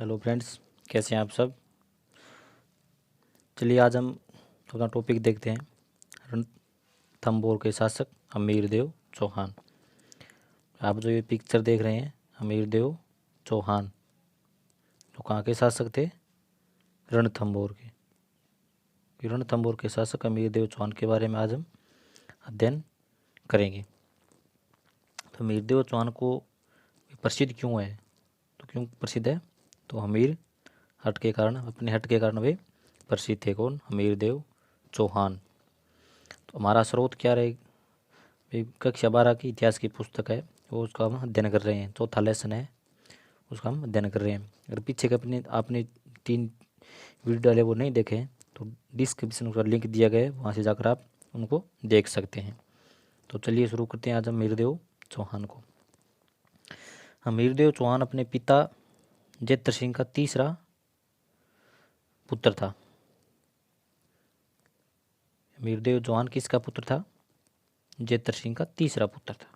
Hello friends, कैसे हैं आप सब। चलिए आज हम अपना टॉपिक देखते हैं। रणथंभौर के शासक हमीरदेव चौहान। आप जो ये पिक्चर देख रहे हैं, हमीरदेव चौहान जो कहाँ के शासक थे, रणथंभौर के। रणथंभौर के शासक हमीरदेव चौहान के बारे में आज हम अध्ययन करेंगे। तो हमीरदेव चौहान को प्रसिद्ध क्यों है, तो क्यों प्रसिद्ध है, तो हमीर हट के कारण, अपने हट के कारण वे प्रसिद्ध थे। कौन? हमीरदेव चौहान। तो हमारा स्रोत क्या रहे, भाई कक्षा 12 की इतिहास की पुस्तक है, वो उसका हम अध्ययन कर रहे हैं। चौथा लेसन है, उसका हम अध्ययन कर रहे हैं। अगर पीछे के अपने आपने 3 वीडियो डाले वो नहीं देखे तो डिस्क्रिप्शन में लिंक दिया गया है, वहाँ से जाकर आप उनको देख सकते हैं। तो चलिए शुरू करते हैं आज हम हमीरदेव चौहान को। हमीरदेव चौहान अपने पिता जेतर सिंह का तीसरा पुत्र था। हमीरदेव चौहान किसका पुत्र था? जेतर सिंह का तीसरा पुत्र था।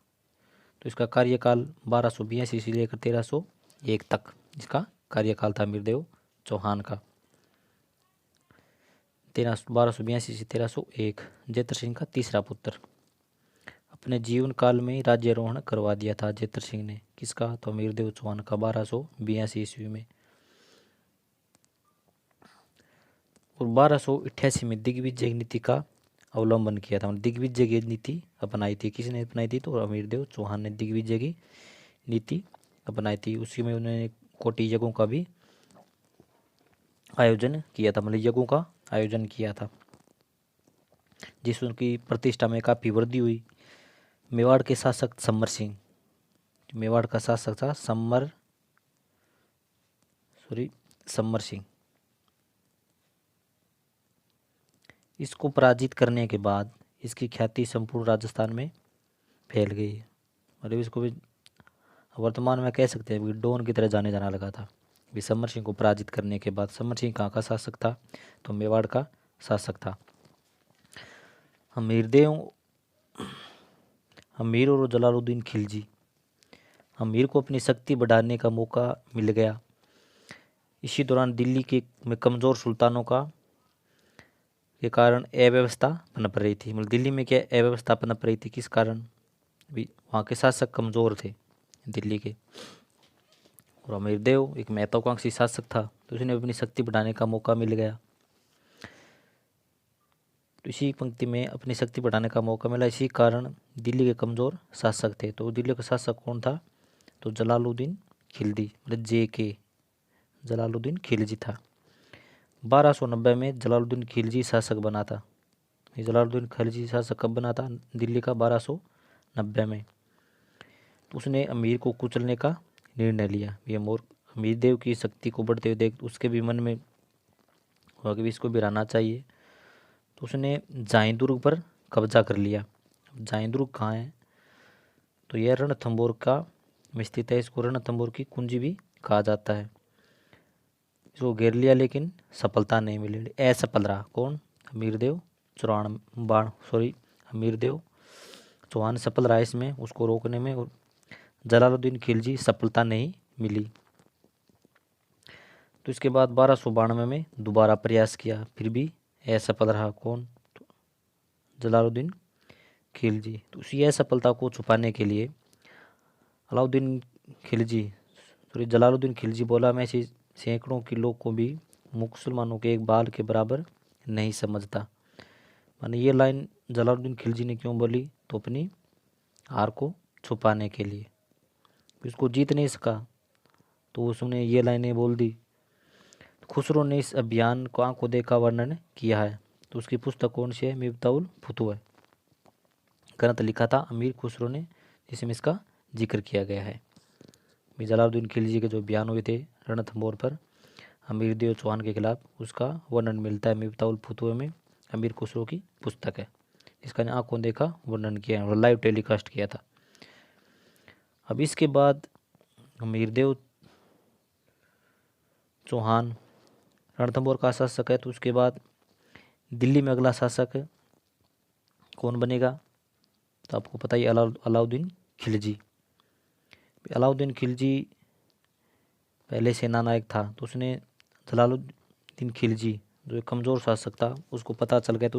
तो इसका कार्यकाल 1282 से लेकर 1301 तक इसका कार्यकाल था हमीरदेव चौहान का। 1282 से 1301। जेतर सिंह का तीसरा पुत्र। अपने जीवन काल में राज्यारोहण करवा दिया था जेतर सिंह ने। किसका? तो हमीरदेव चौहान का 1282 ईस्वी में। और 1288 में दिग्विजय नीति का अवलंबन किया था। दिग्विजय की नीति अपनाई थी। किसने अपनाई थी? तो हमीरदेव चौहान ने दिग्विजय की नीति अपनाई थी। उसी में उन्होंने कोटि यज्ञों का भी आयोजन किया था, मतलब यज्ञों का आयोजन किया था, जिससे उनकी प्रतिष्ठा में काफ़ी वृद्धि हुई। मेवाड़ के शासक समर सिंह, मेवाड़ का शासक था समर सिंह। इसको पराजित करने के बाद इसकी ख्याति संपूर्ण राजस्थान में फैल गई। मतलब इसको भी वर्तमान में कह सकते हैं कि डॉन की तरह जाने जाना लगा था। भी समर सिंह को पराजित करने के बाद, समर सिंह कहाँ का शासक था? तो मेवाड़ का शासक था। हमीर और जलालुद्दीन खिलजी। हमीर को अपनी शक्ति बढ़ाने का मौका मिल गया। इसी दौरान दिल्ली के में कमज़ोर सुल्तानों के कारण अव्यवस्था पनप रही थी। मतलब दिल्ली में क्या अव्यवस्था पनप रही थी, किस कारण? भी वहाँ के शासक कमज़ोर थे दिल्ली के। और हमीरदेव एक महत्वाकांक्षी शासक था, तो उसने अपनी शक्ति बढ़ाने का मौका मिल गया। तो इसी पंक्ति में अपनी शक्ति बढ़ाने का मौका मिला, इसी कारण दिल्ली के कमज़ोर शासक थे। तो दिल्ली का शासक कौन था? तो जलालुद्दीन खिलजी, मतलब JK जलालुद्दीन खिलजी था। 1290 में जलालुद्दीन खिलजी शासक बना था। ये जलालुद्दीन खिलजी शासक कब बना था? दिल्ली का 1290 में। तो उसने अमीर को कुचलने का निर्णय लिया। ये अमीर देव की शक्ति को बढ़ते हुए देख उसके भी मन में हुआ कि इसको भी हराना चाहिए। तो उसने जाइन दुर्ग पर कब्जा कर लिया। जाइन दुर्ग कहाँ है? तो यह रणथंभौर का में स्थित है। इसको रणथंभौर की कुंजी भी कहा जाता है। इसको घेर लिया लेकिन सफलता नहीं मिली, असफल रहा। कौन? हमीरदेव हमीरदेव चौहान सफल रहा इसमें, उसको रोकने में। और जलालुद्दीन खिलजी सफलता नहीं मिली। तो इसके बाद 1292 में दोबारा प्रयास किया, फिर भी असफल रहा। कौन? तो जलालुद्दीन खिलजी। तो उसी असफलता को छुपाने के लिए जलालुद्दीन खिलजी बोला, मैं ऐसे सैकड़ों किलो को भी मुसलमानों के एक बाल के बराबर नहीं समझता। माने ये लाइन जलालुद्दीन खिलजी ने क्यों बोली? तो अपनी हार को छुपाने के लिए। उसको जीत नहीं सका तो उसने ये लाइनें बोल दी। खुसरो ने इस अभियान को आंखों देखा वर्णन किया है। तो उसकी पुस्तक कौन सी है? मिफ्ताउल फुतूह है। ग्रंथ लिखा था अमीर खुसरो ने, जिसमें इसका जिक्र किया गया है। जलालुद्दीन खिलजी के जो बयान हुए थे रणथंभौर पर हमीरदेव चौहान के खिलाफ, उसका वर्णन मिलता है मिफ्ताउल फुतूह में। अमीर खुसरो की पुस्तक है, इसका आंखों देखा वर्णन किया है और लाइव टेलीकास्ट किया था। अब इसके बाद हमीरदेव चौहान रणथंभौर का शासक है, तो उसके बाद दिल्ली में अगला शासक कौन बनेगा? तो आपको पता ही, अलाउद्दीन खिलजी। अलाउद्दीन खिलजी पहले सेना नायक था, तो उसने जलालुद्दीन खिलजी जो एक कमज़ोर शासक था उसको पता चल गया, तो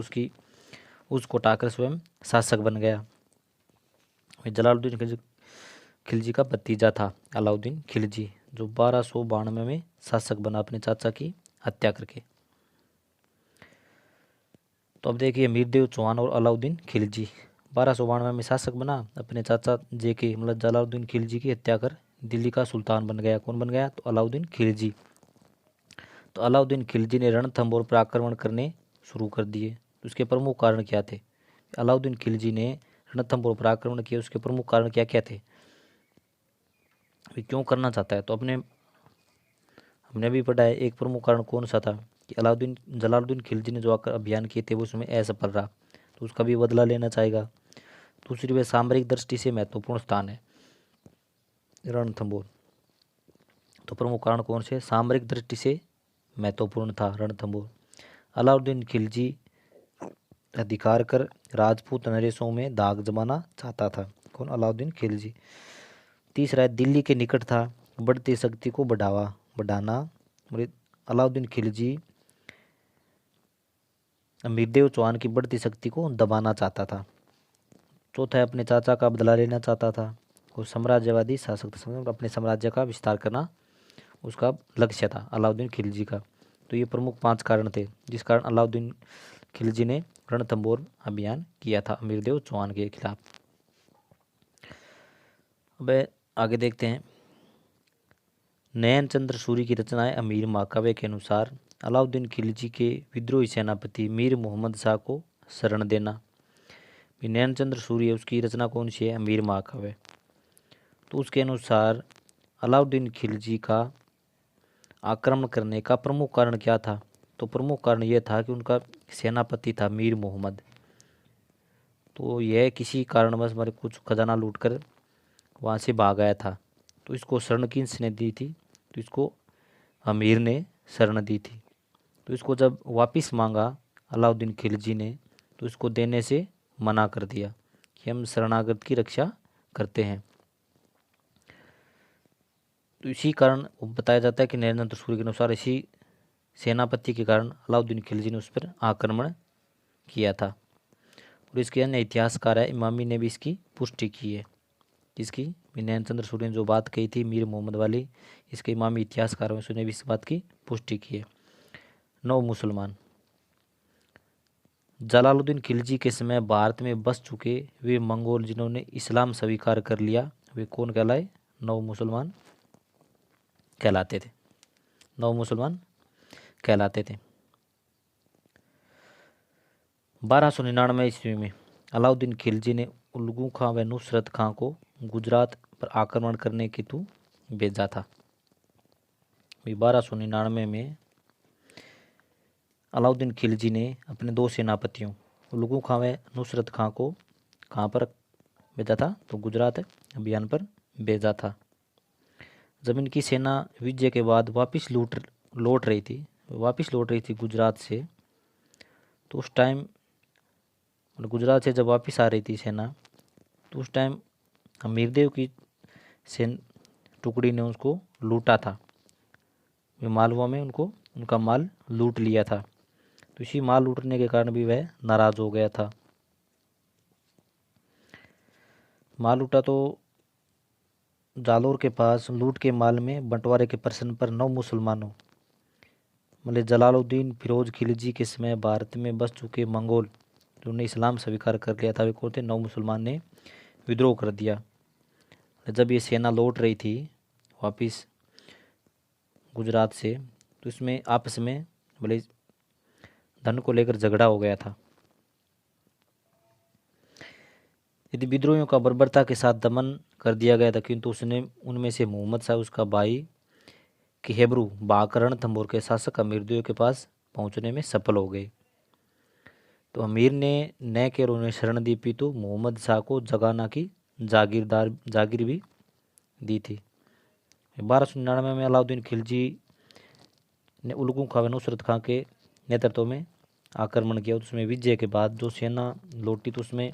उसको हटाकर स्वयं शासक बन गया। जलालुद्दीन खिलजी का भतीजा था अलाउद्दीन खिलजी, जो 1292 में शासक बना अपने चाचा की हत्या करके। तो अब देखिए मीरदेव चौहान और अलाउद्दीन खिलजी 1292 में शासक बना, अपने चाचा जेके मतलब जलालुद्दीन खिलजी की हत्या कर दिल्ली का सुल्तान बन गया। कौन बन गया? तो अलाउद्दीन खिलजी। तो अलाउद्दीन खिलजी ने रणथंभौर पर आक्रमण करने शुरू कर दिए। तो उसके प्रमुख कारण क्या थे? अलाउद्दीन खिलजी ने रणथंभौर पर आक्रमण किया, उसके प्रमुख कारण क्या क्या थे? वे क्यों करना चाहता है? तो हमने भी पढ़ा है, एक प्रमुख कारण कौन सा था कि जलालुद्दीन खिलजी ने जो अभियान किए थे वो उसमें असफल रहा, तो उसका भी बदला लेना चाहेगा। दूसरी वह सामरिक दृष्टि से महत्वपूर्ण स्थान है रणथंभौर। तो प्रमुख कारण कौन से? सामरिक दृष्टि से महत्वपूर्ण था रणथंभौर। अलाउद्दीन खिलजी अधिकार कर राजपूत नरेशों में दाग जमाना चाहता था। कौन? अलाउद्दीन खिलजी। तीसरा है दिल्ली के निकट था, बढ़ती शक्ति को बढ़ाना। अलाउद्दीन खिलजी मीरदेव चौहान की बढ़ती शक्ति को दबाना चाहता था। चौथा है अपने चाचा का बदला लेना चाहता था। और साम्राज्यवादी शासक था, अपने साम्राज्य का विस्तार करना उसका लक्ष्य था अलाउद्दीन खिलजी का। तो ये प्रमुख 5 कारण थे जिस कारण अलाउद्दीन खिलजी ने रणथंभौर अभियान किया था मीरदेव चौहान के खिलाफ। अब आगे देखते हैं। नयन चंद्र सूरी की रचनाएं अमीर महाकाव्य के अनुसार अलाउद्दीन खिलजी के विद्रोही सेनापति मीर मोहम्मद शाह को शरण देना। नयन चंद्र सूरी है, उसकी रचना कौन सी है? अमीर महाकाव्य। तो उसके अनुसार अलाउद्दीन खिलजी का आक्रमण करने का प्रमुख कारण क्या था? तो प्रमुख कारण यह था कि उनका सेनापति था मीर मोहम्मद, तो यह किसी कारणवश हमारे कुछ खजाना लूटकर वहाँ से भाग आया था। तो इसको शरण किसने दी थी? तो इसको अमीर ने शरण दी थी। तो इसको जब वापस मांगा अलाउद्दीन खिलजी ने, तो इसको देने से मना कर दिया कि हम शरणागत की रक्षा करते हैं। तो इसी कारण बताया जाता है कि नयन चंद्र सूरी के अनुसार इसी सेनापति के कारण अलाउद्दीन खिलजी ने उस पर आक्रमण किया था। और इसके अन्य इतिहासकार है इमामी ने भी इसकी पुष्टि की है। जिसकी नयन चंद्र सूरी ने जो बात कही थी मीर मोहम्मद वाली, इसके इमामी इतिहासकारों ने भी इस बात की पुष्टि की है। 9 मुसलमान। जलालुद्दीन खिलजी के समय भारत में बस चुके वे मंगोल जिन्होंने इस्लाम स्वीकार कर लिया, वे कौन कहलाए? 9 मुसलमान कहलाते थे। 9 मुसलमान कहलाते थे। 1299 ईस्वी में अलाउद्दीन खिलजी ने उल्गू खां व नुसरत खां को गुजरात पर आक्रमण करने के हेतु भेजा था। 1299 में अलाउद्दीन खिलजी ने अपने 2 सेनापतियों उल्गू खां व नुसरत खां को कहाँ पर भेजा था? तो गुजरात अभियान पर भेजा था। जब इनकी सेना विजय के बाद वापस लौट रही थी गुजरात से, तो उस टाइम गुजरात से जब वापस आ रही थी सेना, तो उस टाइम मीरदेव की टुकड़ी ने उसको लूटा था। वे मालवा में उनका माल लूट लिया था। तो इसी माल लूटने के कारण भी वह नाराज हो गया था। माल लूटा तो जालोर के पास लूट के माल में बंटवारे के प्रश्न पर 9 मुसलमानों मतलब जलालुद्दीन फिरोज खिलजी के समय भारत में बस चुके मंगोल जिन्होंने इस्लाम स्वीकार कर लिया था, वे कौन थे? 9 मुसलमान ने विद्रोह कर दिया। जब ये सेना लौट रही थी वापिस गुजरात से, तो इसमें आपस में बोले धन को लेकर झगड़ा हो गया था। यदि विद्रोहियों का बर्बरता के साथ दमन कर दिया गया था, किंतु उसने उनमें से मोहम्मद शाह उसका भाई कि हेब्रू भागकर रणथंभौर के शासक अमीरदेव के पास पहुंचने में सफल हो गए। तो अमीर ने न केवल उन्हें शरण दी पितु मोहम्मद शाह को जगाना की जागीर भी दी थी। 1299 में अलाउद्दीन खिलजी ने उल्गू खां व नुसरत खां के नेतृत्व में आक्रमण किया। उसमें विजय के बाद जो सेना लौटी तो उसमें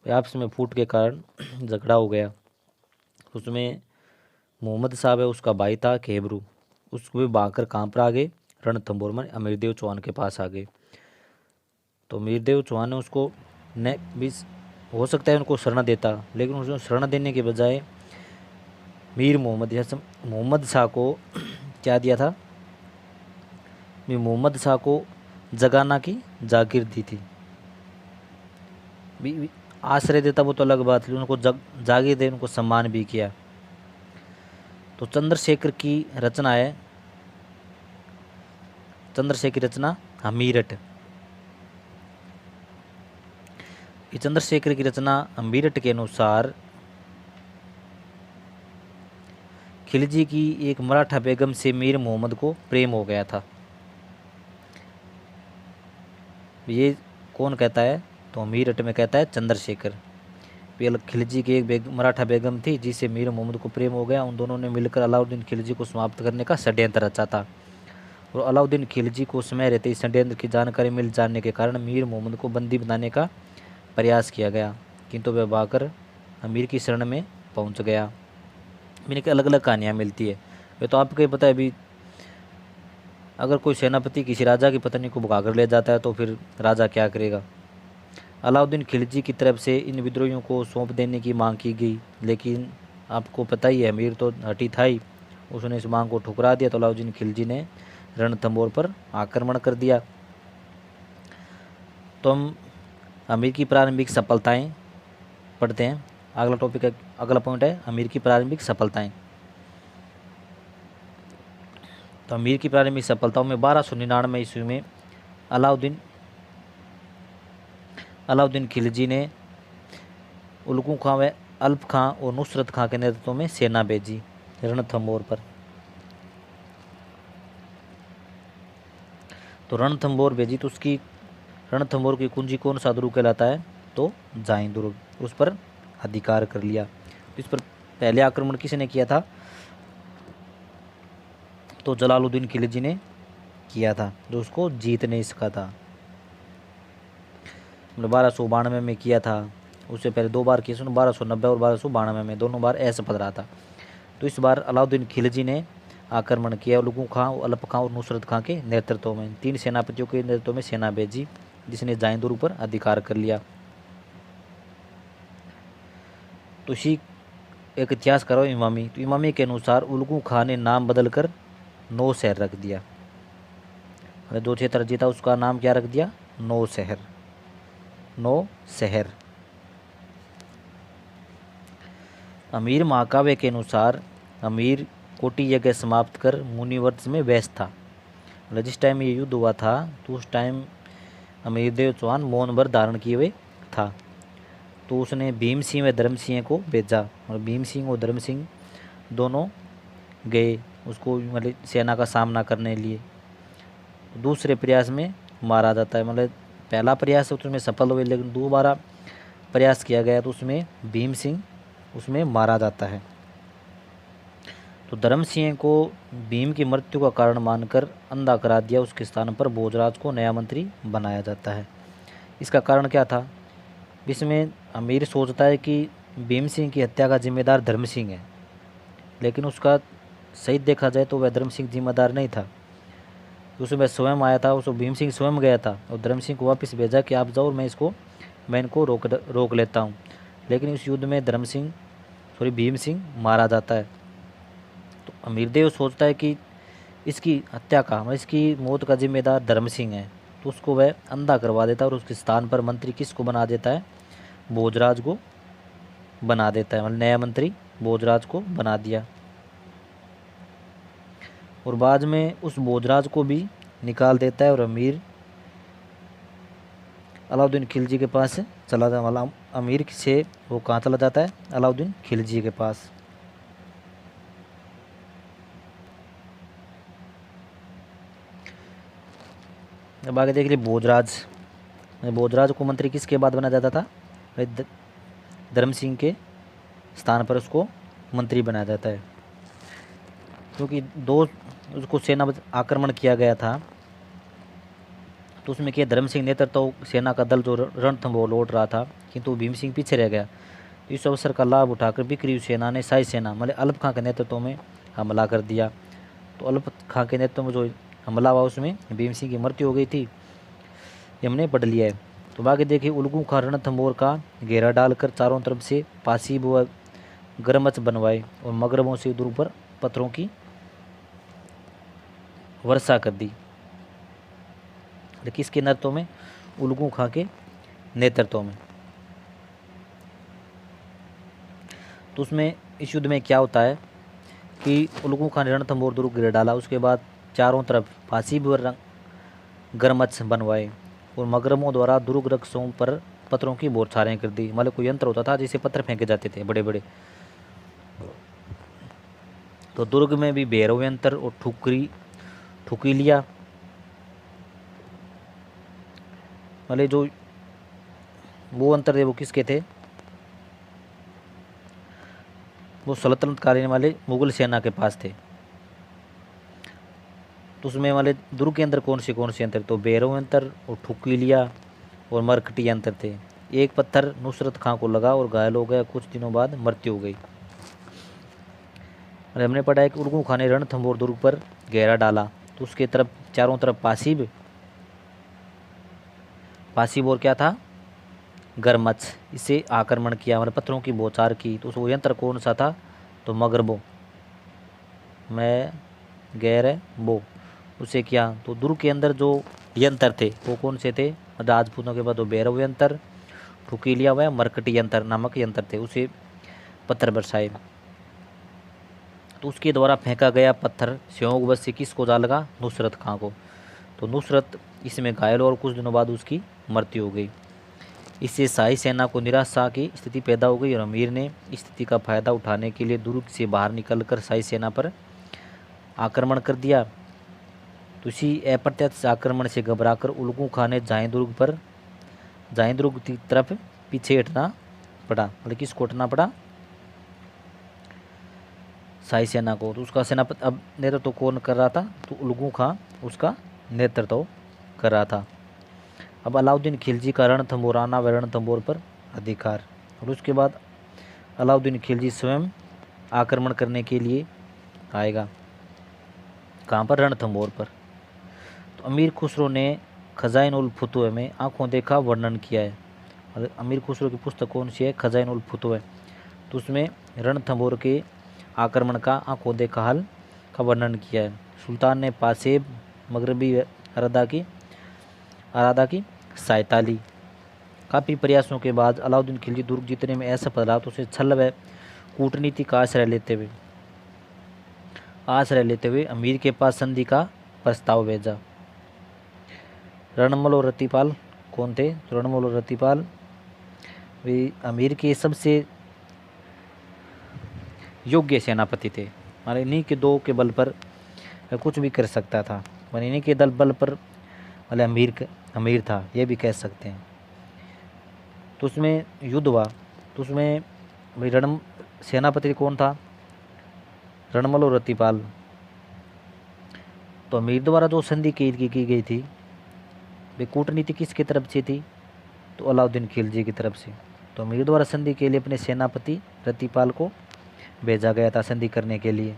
आपस में फूट के कारण झगड़ा हो गया। उसमें मोहम्मद साहब है उसका भाई था केबरू, उसको भी भागकर कहाँ पर आ गए, रणथंभौर में अमीरदेव चौहान के पास आ गए। तो अमीरदेव चौहान ने उसको ने भी हो सकता है उनको शरण देता, लेकिन उसने शरण देने के बजाय मीर मोहम्मद या मोहम्मद शाह को क्या दिया था, मोहम्मद शाह को जगाना की जागीर दी थी। आश्रय देता वो तो अलग बात थी, उनको जागीर दे, उनको सम्मान भी किया। तो चंद्रशेखर की रचना है, चंद्रशेखर की रचना हमीरठ। चंद्रशेखर की रचना हमीरठ के अनुसार खिलजी की एक मराठा बेगम से मीर मोहम्मद को प्रेम हो गया था। ये कौन कहता है, तो अमीरठ में कहता है चंद्रशेखर। खिलजी की एक मराठा बेगम थी जिससे मीर मोहम्मद को प्रेम हो गया। उन दोनों ने मिलकर अलाउद्दीन खिलजी को समाप्त करने का षड्यंत्र रचा था, और अलाउद्दीन खिलजी को समय रहते इस षड्यंत्र की जानकारी मिल जाने के कारण मीर मोहम्मद को बंदी बनाने का प्रयास किया गया, किंतु वह भागकर अमीर की शरण में पहुंच गया। मैंने की अलग अलग कहानियाँ मिलती है। वे तो आपको ही पता है, अभी अगर कोई सेनापति किसी राजा की पत्नी को भगाकर ले जाता है तो फिर राजा क्या करेगा। अलाउद्दीन खिलजी की तरफ से इन विद्रोहियों को सौंप देने की मांग की गई, लेकिन आपको पता ही है अमीर तो हटी था ही, उसने इस मांग को ठुकरा दिया। तो अलाउद्दीन खिलजी ने रणथंभौर पर आक्रमण कर दिया। तो हम अमीर की प्रारंभिक सफलताएं पढ़ते हैं। अगला टॉपिक है, अगला पॉइंट है अमीर की प्रारंभिक सफलताएं। तो अमीर की प्रारंभिक सफलताओं में 1299 ईस्वी में अलाउद्दीन खिलजी ने उलगू खां व अल्प खां और नुसरत खां के नेतृत्व में सेना भेजी रणथंभौर पर। तो रणथंभौर भेजी तो उसकी रणथंभौर की कुंजी कौन सा दुर्ग कहलाता है, तो जाइन दुर्ग, उस पर अधिकार कर लिया। इस पर पहले आक्रमण किसने किया था, तो जलालुद्दीन खिलजी ने किया था, जो उसको जीत नहीं सका था। 1292 में किया था, उससे पहले 2 बार किया, 1290 और 1292 में दोनों बार असफल रहा था। तो इस बार अलाउद्दीन खिलजी ने आक्रमण किया उलगू खां, अल्प खां और नुसरत खां के नेतृत्व में। 3 सेनापतियों के नेतृत्व में सेना भेजी, जिसने जाइन दुर्ग पर अधिकार कर लिया। तो इसी एक इतिहासकार हो इमामी, तो इमामी के अनुसार उलगू खां ने नाम बदलकर नौशहर रख दिया। जो क्षेत्र जीता उसका नाम क्या रख दिया, नौशहर। अमीर महाकाव्य के अनुसार अमीर कोटि यज्ञ समाप्त कर मुनिवर्ष में व्यस्त था। जिस टाइम ये युद्ध हुआ था तो उस टाइम अमीरदेव चौहान मौन व्रत धारण किए हुए था। तो उसने भीम सिंह व धर्म सिंह को भेजा, और भीम सिंह और धर्म सिंह दोनों गए उसको मतलब सेना का सामना करने लिए। दूसरे प्रयास में मारा जाता है, मतलब पहला प्रयास तो उसमें सफल हुए, लेकिन दोबारा प्रयास किया गया तो उसमें भीम सिंह उसमें मारा जाता है। तो धर्म सिंह को भीम की मृत्यु का कारण मानकर अंधा करा दिया, उसके स्थान पर भोजराज को नया मंत्री बनाया जाता है। इसका कारण क्या था, इसमें अमीर सोचता है कि भीम सिंह की हत्या का जिम्मेदार धर्म सिंह है, लेकिन उसका सही देखा जाए तो वह धर्म सिंह जिम्मेदार नहीं था। उसमें वह स्वयं आया था, उसको भीम सिंह स्वयं गया था और धर्म सिंह को वापस भेजा कि आप जाओ, मैं इनको रोक लेता हूँ। लेकिन इस युद्ध में भीम सिंह मारा जाता है। तो अमीरदेव सोचता है कि इसकी हत्या का इसकी मौत का जिम्मेदार धर्म सिंह है, तो उसको वह अंधा करवा देता है और उसके स्थान पर मंत्री किसको बना देता है, भोजराज को बना देता है। मतलब नया मंत्री भोजराज को बना दिया, और बाद में उस भोजराज को भी निकाल देता है और अमीर अलाउद्दीन खिलजी के पास चला जाता है। अमीर से वो कहाँ चला जाता है, अलाउद्दीन खिलजी के पास। अब आगे देख लीजिए भोजराज को मंत्री किसके बाद बनाया जाता था, धर्म सिंह के स्थान पर उसको मंत्री बनाया जाता है। क्योंकि उसको सेना आक्रमण किया गया था, तो उसमें क्या धर्म सिंह नेतृत्व सेना का दल जो रणथंभौर लौट रहा था, किंतु भीम सिंह पीछे रह गया। इस अवसर का लाभ उठाकर बिक्री सेना ने शाही सेना मतलब अलप खां के नेतृत्व में हमला कर दिया। तो अलप खां के नेतृत्व में जो हमला हुआ उसमें भीम सिंह की मृत्यु हो गई थी, ये हमने पढ़ लिया है। तो आगे देखिए, उल्गू खां रणथंभौर का घेरा डालकर चारों तरफ से पासीब व गरमच बनवाए और मगरबों से दूर पर पत्थरों की वर्षा कर दी। किसके नेतृत्व में? उल्गू खां के नेतृत्व में। तो उसमें इस युद्ध में क्या होता है कि उल्गू खां ने रणथंभौर दुर्ग गिरा डाला, उसके बाद चारों तरफ पासीब व गरमच बनवाए और मगरमों द्वारा दुर्ग रक्षकों पर पत्थरों की बौछारें कर दी। मतलब कोई यंत्र होता था जिसे पत्थर फेंके जाते थे बड़े बड़े। तो दुर्ग में भी भैरव यंत्र और ठुकी लिया। मतलब जो वो यंत्र थे वो किसके थे? वो सल्तनत कालीन वाले मुगल सेना के पास थे। तो उसमें वाले दुर्ग के अंदर कौन से यंत्र? तो भैरव यंत्र और ठुकी लिया और मरकटी यंत्र थे। एक पत्थर नुसरत खां को लगा और घायल हो गया, कुछ दिनों बाद मृत्यु हो गई। और हमने पढ़ा है कि उल्गू खां ने रणथंभौर दुर्ग पर घेरा डाला, तो उसके तरफ चारों तरफ पासीब और क्या था? गरमच, इसे आक्रमण किया, मतलब पत्थरों की बौछार की। तो वो यंत्र कौन सा था? तो मगरबो मैं गैर बो उसे किया। तो दुर्ग के अंदर जो यंत्र थे वो कौन से थे? राजपूतों के बाद वो भैरव यंत्र, ठुकी लिया हुआ मरकटी यंत्र नामक यंत्र थे, उसे पत्थर बरसाए। तो उसके द्वारा फेंका गया पत्थर संयोगवश से किसको जा लगा? नुसरत खां को। तो नुसरत इसमें घायल और कुछ दिनों बाद उसकी मृत्यु हो गई। इससे शाही सेना को निराशा की स्थिति पैदा हो गई और अमीर ने इस स्थिति का फायदा उठाने के लिए दुर्ग से बाहर निकलकर शाही सेना पर आक्रमण कर दिया। तो इसी अप्रत्यक्ष आक्रमण से घबराकर उल्गू खां ने जाए दुर्ग की तरफ पीछे हटना पड़ा। मतलब किसको हटना पड़ा? शाही सेना को। तो उसका सेनापति अब नेतृत्व कौन कर रहा था? तो उल्गू खां उसका नेतृत्व कर रहा था। अब अलाउद्दीन खिलजी का रणथंभौर आना व रणथंभौर पर अधिकार। और उसके बाद अलाउद्दीन खिलजी स्वयं आक्रमण करने के लिए आएगा। कहाँ पर? रणथंभौर पर। तो अमीर खुसरो ने खजाइन उल फुतुह में आंखों देखा वर्णन किया है। और अमीर खुसरो की पुस्तक कौन सी है? खजाइन उल फुतुह। तो उसमें रणथंभौर के आक्रमण का आंखों देखा हाल का वर्णन किया है। सुल्तान ने पासेब मगरबी अरादा की सहायता ली। काफ़ी प्रयासों के बाद अलाउद्दीन खिलजी दुर्ग जीतने में असफल रहा, तो उसे छल व कूटनीति का आश्रय लेते हुए अमीर के पास संधि का प्रस्ताव भेजा। रणमल और रतिपाल कौन थे? तो रणमल और रतिपाल वे अमीर के सबसे योग्य सेनापति थे। माने इन्हीं के दो के बल पर कुछ भी कर सकता था। माने इन्हीं के बल पर मतलब अमीर था, ये भी कह सकते हैं। तो उसमें युद्ध हुआ, तो उसमें भाई सेनापति कौन था? रणमल और रतिपाल। तो अमीर द्वारा जो संधि की गई थी वे कूटनीति किसकी तरफ से थी? तो अलाउद्दीन खिलजी की तरफ से। तो अमीर द्वारा संधि के लिए अपने सेनापति रतिपाल को भेजा गया था संधि करने के लिए।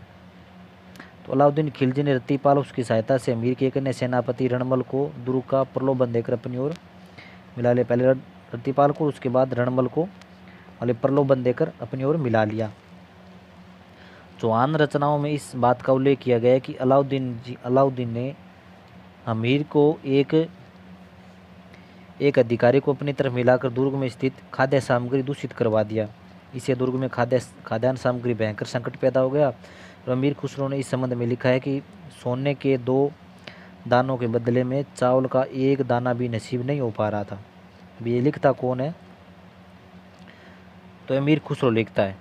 तो अलाउद्दीन खिलजी ने रतिपाल उसकी सहायता से अमीर के एक अन्य सेनापति रणमल को दुर्ग का प्रलोभन देकर अपनी ओर मिला लिया। पहले रतिपाल को, उसके बाद रणमल को प्रलोभन देकर अपनी ओर मिला लिया। चौहान रचनाओं में इस बात का उल्लेख किया गया है कि अलाउद्दीन ने अमीर को एक अधिकारी को अपनी तरफ मिलाकर दुर्ग में स्थित खाद्य सामग्री दूषित करवा दिया। इससे दुर्ग में खाद्यान्न सामग्री भयंकर संकट पैदा हो गया। और अमीर खुसरो ने इस संबंध में लिखा है कि सोने के 2 दानों के बदले में चावल का 1 दाना भी नसीब नहीं हो पा रहा था। ये लिखता कौन है? तो अमीर खुसरो लिखता है।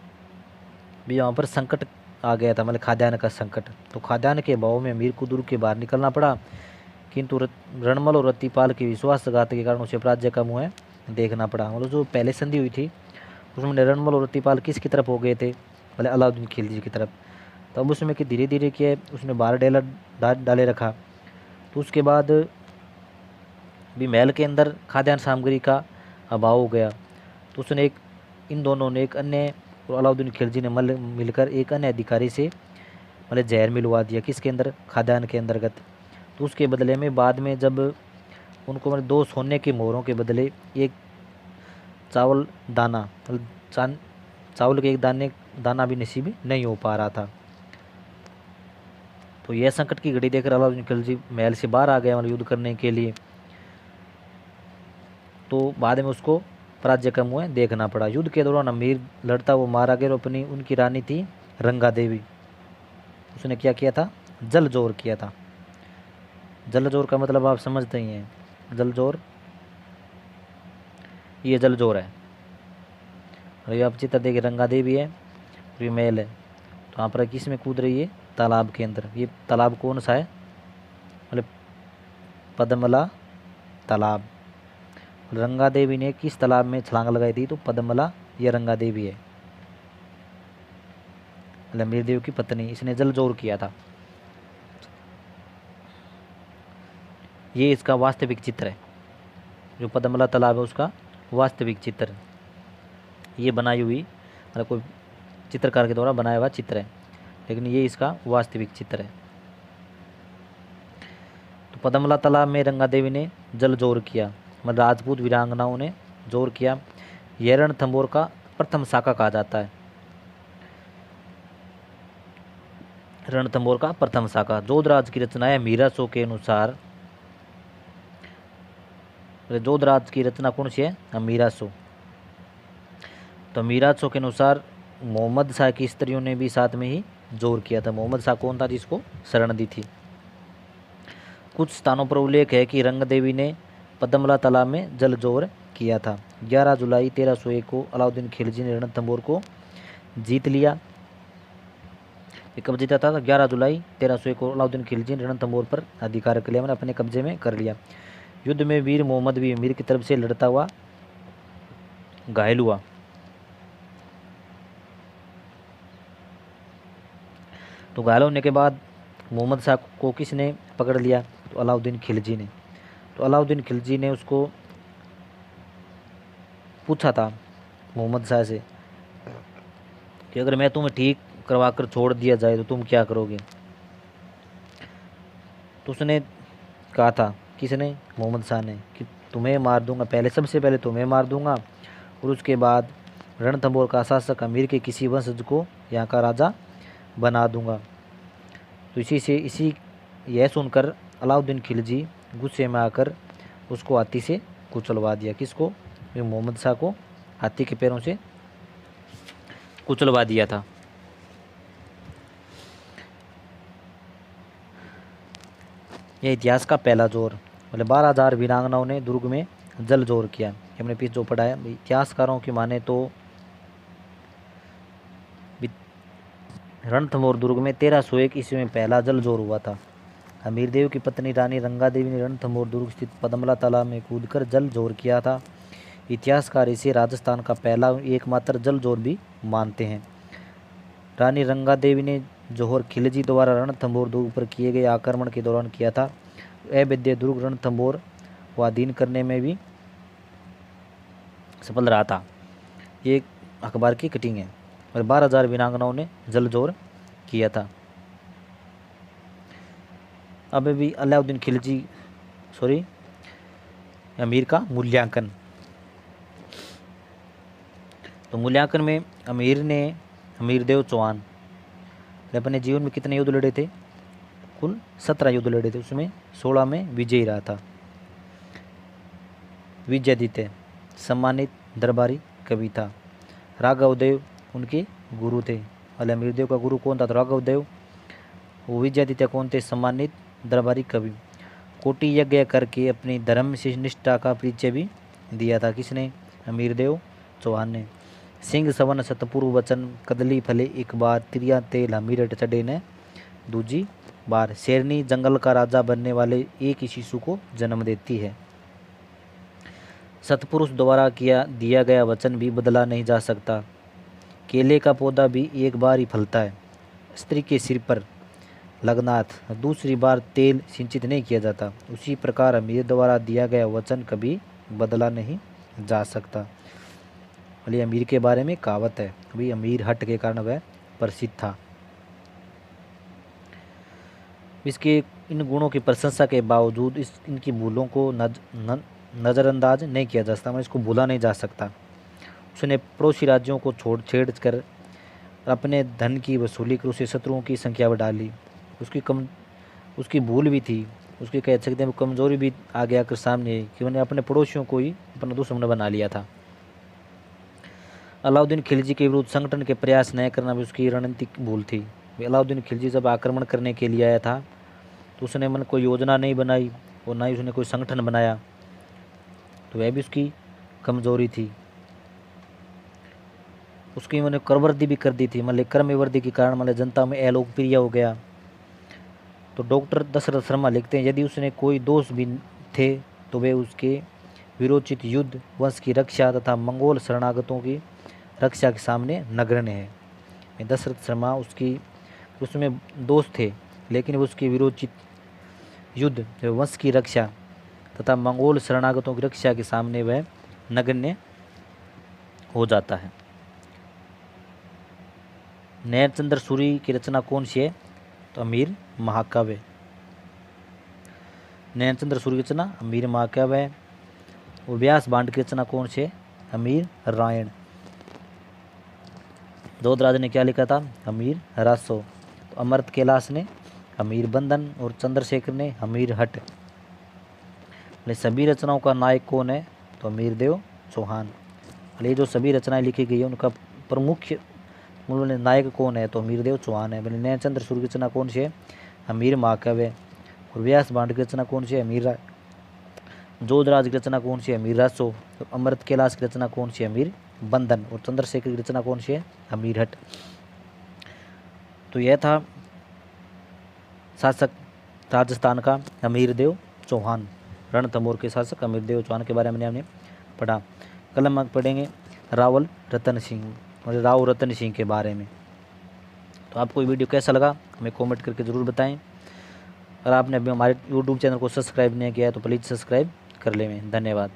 भी यहाँ पर संकट आ गया था, मतलब खाद्यान्न का संकट। तो खाद्यान्न के अभाव में अमीर को दुर्ग के बाहर निकलना पड़ा, किंतु रणमल और रतिपाल की विश्वासघात के कारण उसे पराजय का मुँह देखना पड़ा। मतलब जो पहले संधि हुई थी उसमें रणमल और रतिपाल किसकी तरफ हो गए थे? मतलब अलाउद्दीन खिलजी की तरफ। तो अब उसमें कि धीरे धीरे क्या है, उसने बाहर डाले रखा। तो उसके बाद भी महल के अंदर खाद्यान्न सामग्री का अभाव हो गया। तो उसने एक इन दोनों ने एक अन्य और अलाउद्दीन खिलजी ने मिलकर एक अन्य अधिकारी से मतलब जहर मिलवा दिया, किसके अंदर, खाद्यान्न के अंतर्गत। तो उसके बदले में बाद में जब उनको मतलब 2 सोने के मोहरों के बदले एक चावल दाना मतलब चावल के एक दाना भी नसीब नहीं हो पा रहा था। तो यह संकट की घड़ी देखकर अलाउद्दीन खिलजी महल से बाहर आ गया मतलब युद्ध करने के लिए। तो बाद में उसको पराजय का मुँह देखना पड़ा। युद्ध के दौरान अमीर लड़ता वो मारा गया और अपनी उनकी रानी थी रंगा देवी, उसने क्या किया था, जल जोर किया था। जल जोर का मतलब आप समझते ही हैं, जल जोर, ये जल जोर है। और ये आप चित्र देखिए, रंगा देवी है और ये महल है। तो यहाँ पर किस में कूद रही है, तालाब के अंदर। ये तालाब कौन सा है, मतलब पद्मला तालाब। रंगा देवी ने किस तालाब में छलांग लगाई थी, तो पद्मला, ये रंगा देवी है, अमीर देव की पत्नी, इसने जल जोर किया था। ये इसका वास्तविक चित्र है, जो पद्मला तालाब है उसका वास्तविक चित्र ये बनाई हुई मतलब कोई चित्रकार के द्वारा बनाया हुआ चित्र है, लेकिन ये इसका वास्तविक चित्र है। तो पद्मला तालाब में रंगा देवी ने जल जोर किया, मतलब राजपूत वीरांगनाओं ने जोर किया। यह रणथंभौर का प्रथम शाखा कहा जाता है, रणथंभौर का प्रथम शाखा। जोधराज की रचना है मीरा शो के अनुसार, जोधराज की रचना कौन सी है, मीरा शो। तो मीरा शो के अनुसार मोहम्मद शाह की स्त्रियों ने भी साथ में ही जोर किया था। मोहम्मद शाह कौन था, जिसको शरण दी थी। कुछ स्थानों पर उल्लेख है कि रंग देवी ने पद्मला तालाब में जल जोर किया था। 11 जुलाई 1301 को अलाउद्दीन खिलजी ने रणथंभौर को जीत लिया। ये कब जीता था, 11 जुलाई 1301 को अलाउद्दीन खिलजी ने रणथंभौर पर अधिकार कर लिया, मैंने अपने कब्जे में कर लिया। युद्ध में वीर मोहम्मद भी अमीर की तरफ से लड़ता हुआ घायल हुआ। तो घायल होने के बाद मोहम्मद शाह को किसने पकड़ लिया, तो अलाउद्दीन खिलजी ने। तो अलाउद्दीन खिलजी ने उसको पूछा था मोहम्मद शाह से कि अगर मैं तुम्हें ठीक करवा कर छोड़ दिया जाए तो तुम क्या करोगे। तो उसने कहा था, किसने, मोहम्मद शाह ने, कि तुम्हें मार दूंगा, पहले सबसे पहले तुम्हें मार दूंगा और उसके बाद रणथंभौर का शासक अमीर के किसी वंशज को यहाँ का राजा बना दूंगा। तो इसी यह सुनकर अलाउद्दीन खिलजी गुस्से में आकर उसको हाथी से कुचलवा दिया। किसको, मोहम्मद शाह को हाथी के पैरों से कुचलवा दिया था। यह इतिहास का पहला जोर, मतलब 12,000 वीरांगनाओं ने दुर्ग में जल जोर किया। हमने पीछे जो पढ़ा है, इतिहासकारों की माने तो रणथंभौर दुर्ग में 1301 ईस्वी में पहला जल जोर हुआ था। अमीर देव की पत्नी रानी रंगा देवी ने रणथंभौर दुर्ग स्थित पद्मला तालाब में कूदकर जल जोर किया था। इतिहासकार इसे राजस्थान का पहला एकमात्र जल जोर भी मानते हैं। रानी रंगा देवी ने जोहर खिलजी द्वारा रणथंभौर दुर्ग पर किए गए आक्रमण के दौरान किया था। अवैध दुर्ग रणथंभौर को अधीन करने में भी सफल रहा था। ये अखबार की कटिंग है और 12,000 वीरांगनाओं ने जल जोर किया था। अब भी अलाउद्दीन खिलजी अमीर का मूल्यांकन। तो मूल्यांकन में अमीर देव चौहान ने अपने जीवन में कितने युद्ध लड़े थे, कुल 17 युद्ध लड़े थे, उसमें 16 में विजयी रहा था। विजयादित्य सम्मानित दरबारी कवि था। राघव देव उनके गुरु थे। अमीर देव का गुरु कौन था, तो राघव देव। वो विजयादित्य कौन थे, सम्मानित दरबारी कवि। कोटि यज्ञ करके अपनी धर्म से निष्ठा का परिचय भी दिया था। किसने, अमीर देव चौहान ने। सिंह सवन सतपुरु वचन कदली फले एक बार, तिरिया तेल हमीरट चढ़े न दूजी बार। शेरनी जंगल का राजा बनने वाले एक ही शिशु को जन्म देती है। सतपुरुष द्वारा दिया गया वचन भी बदला नहीं जा सकता। केले का पौधा भी एक बार ही फलता है। स्त्री के सिर पर लगनाथ दूसरी बार तेल सिंचित नहीं किया जाता। उसी प्रकार अमीर द्वारा दिया गया वचन कभी बदला नहीं जा सकता। बोले अमीर के बारे में कहावत है, भाई अमीर हट के कारण वह प्रसिद्ध था। इसके इन गुणों की प्रशंसा के बावजूद इनकी भूलों को नज़रअंदाज नहीं किया जा सकता, मतलब इसको भूला नहीं जा सकता। उसने पड़ोसी राज्यों को छेड़ कर अपने धन की वसूली कर उसे शत्रुओं की संख्या बढ़ा ली। उसकी भूल भी थी, उसकी कह सकते हैं कमज़ोरी भी आगे आकर सामने कि उन्होंने अपने पड़ोसियों को ही अपना दुश्मन बना लिया था। अलाउद्दीन खिलजी के विरुद्ध संगठन के प्रयास न करना भी उसकी रणनीतिक भूल थी। अलाउद्दीन खिलजी जब आक्रमण करने के लिए आया था तो उसने मन कोई योजना नहीं बनाई और ना ही उसने कोई संगठन बनाया, तो वह भी उसकी कमज़ोरी थी। उसकी मैंने करवृद्धि भी कर दी थी, मतलब क्रमवृद्धि के कारण मतलब जनता में अलोकप्रिय हो गया। तो डॉक्टर दशरथ शर्मा लिखते हैं, यदि उसने कोई दोष भी थे तो वे उसके विरोचित युद्ध, वंश की रक्षा तथा मंगोल शरणागतों की रक्षा के सामने नगण्य है। दशरथ शर्मा उसमें दोष थे, लेकिन उसकी विरोचित युद्ध, वंश की रक्षा तथा मंगोल शरणागतों की रक्षा के सामने वह नगण्य हो जाता है। नैनचंद्र सूरी की रचना कौन सी है? तो अमीर महाकाव्य। नैनचंद्र सूरी की रचना अमीर महाकाव्य है। और व्यास भांड की रचना कौन सी है? अमीर रायण। दोधराज ने क्या लिखा था? अमीर रासो। तो अमृत कैलाश ने अमीर बंधन और चंद्रशेखर ने अमीर हट। सभी रचनाओं का नायक कौन है? तो अमीर देव चौहान। ये जो सभी रचनाएं लिखी गई है उनका प्रमुख नायक कौन है? तो अमीर देव चौहान है। बोले नैनचंद्र सूरी की रचना कौन सी है? अमीर महाकाव्य। और व्यास भांड की रचना कौन सी है? अमीर राय। जोधराज की रचना कौन सी है? अमीर रासो। तो अमृत कैलाश की रचना कौन सी है? अमीर बंधन। और चंद्रशेखर की रचना कौन सी है? अमीर हट। तो यह था शासक राजस्थान का अमीर देव चौहान। रणथंभौर के शासक अमीर देव चौहान के बारे में हमने पढ़ा। कल हम पढ़ेंगे राव रतन सिंह के बारे में। तो आपको ये वीडियो कैसा लगा हमें कमेंट करके ज़रूर बताएं। अगर आपने अभी हमारे YouTube चैनल को सब्सक्राइब नहीं किया है तो प्लीज़ सब्सक्राइब कर लें। धन्यवाद।